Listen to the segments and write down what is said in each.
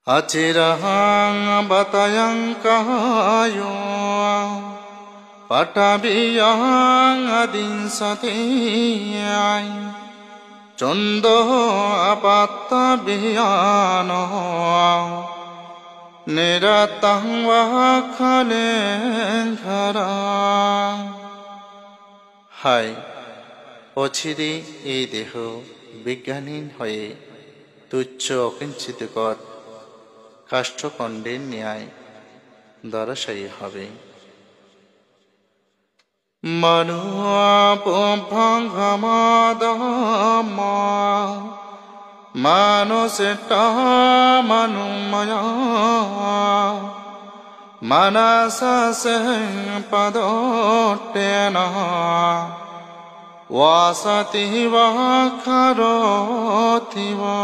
Acirahang batayang kahayo patabiyang adin satiyay chondo apatabiyano niratang wakhalen khara হাই অচিরে এই দেহ বিজ্ঞানহীন হয়ে তুচ্ছ অকিঞ্চিতকর কাষ্ঠখণ্ডের ন্যায় ধরাশায়ী হবে। মনুয়াপভাঙ্গমাদমা মানুষটা মনুময়া Manasaseng padotena wasati vakaroti va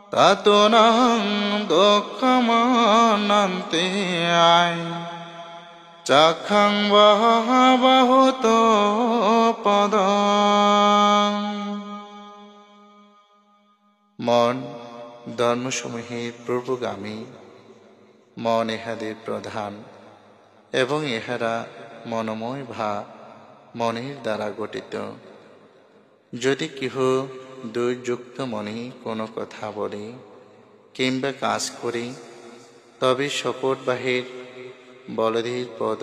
tatunang dukkhamananti ay chakhang vahabahuto padang মন ধর্মসমূহের পূর্বগামী, মন ইহাদের প্রধান এবং ইহারা মনোময় ভা মনের দ্বারা গঠিত। যদি কেহ দুর্যুক্ত মনে কোনো কথা বলে কিংবা কাজ করে, তবে শকট বাহির বলদের পদ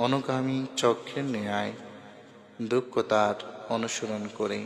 অনুগামী চক্রের ন্যায় দুঃখ তার অনুসরণ করে।